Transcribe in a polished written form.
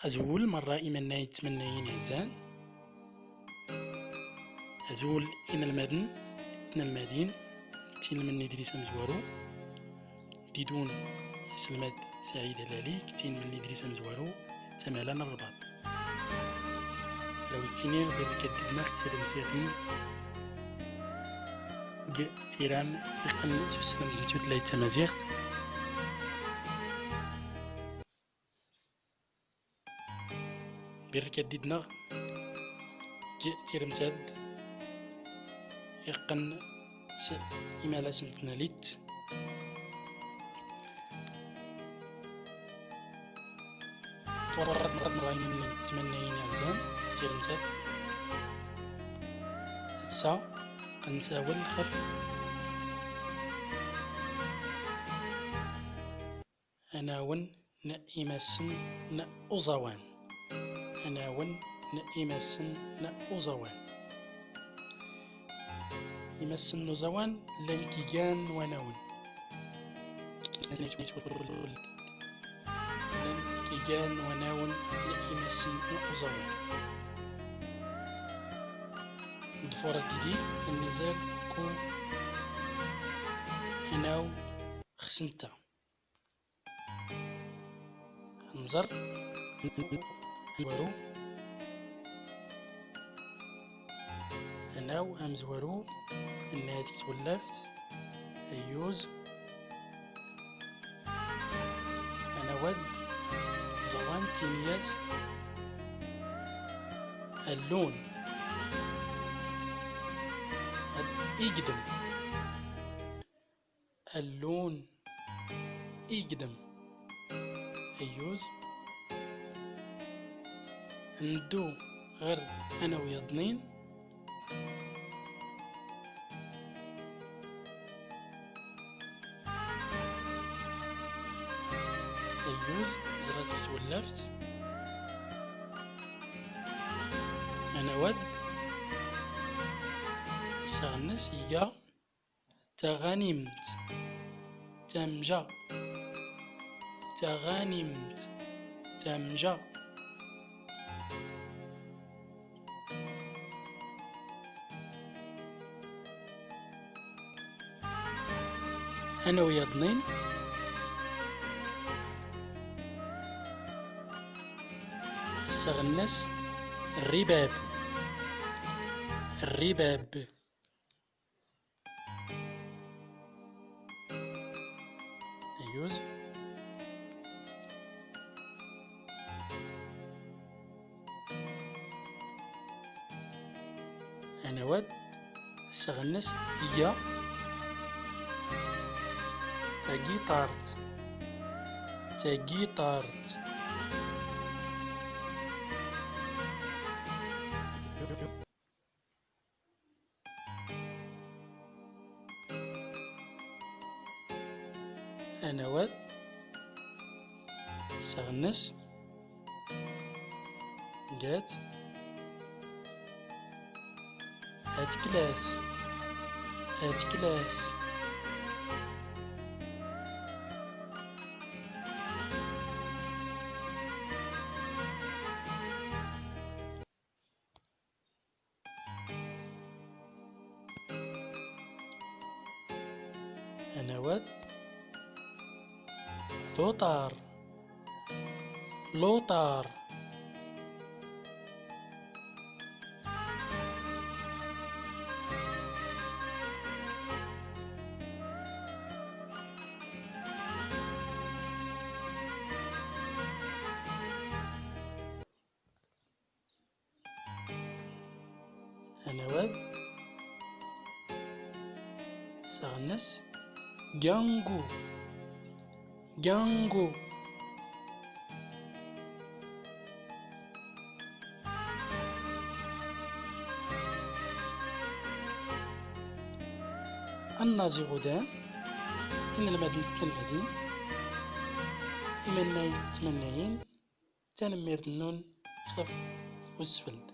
أزول مرة إيمنا يتمنين يزان أزول إن المدين تين من ندريس مزوارو ديدون سلمات سعيد هلالي كتين من ندريس مزوارو تمالا الرباط لو تيني غير كدبنا خسرن سيرين تيرام يقن سوسلم جنتوت لاي تمازيغت غير كديدنا تيرمتاد يقن إمالا سنتنا ليت تورد مرة من التمنيين عزان تيرمتاد سا قنساول خف أناون نأيمسن نأوزوان أناون نأيمسن نأوزوان يمسن نوزوان لنكيان وناون لنكيان وناون يمسن نوزوان مدفورة جديد النزال كو هناو خسنتا نزر نورو هناو همزورو الناتي تولفت أيوز أنا ود زوان تيميات اللون يقدم اللون يقدم أيوز ندو غير أنا ويضنين أيوز زرات تولفت أنا ود سغنس يجا تغنمت تمجا تغنمت تمجا أنا ويضنين سغنس الرباب الرباب أيوز أنا ود سغنس هي تاجيتارت تاجيتارت أنا ود سغنس جات هات كلاس هات كلاس أنا ود لوطار لوطار أنا ود سغنس جانجو جانجو النازي غدان إن المدن كالمدين إمناين تمناين تنمير النون خف وسفلد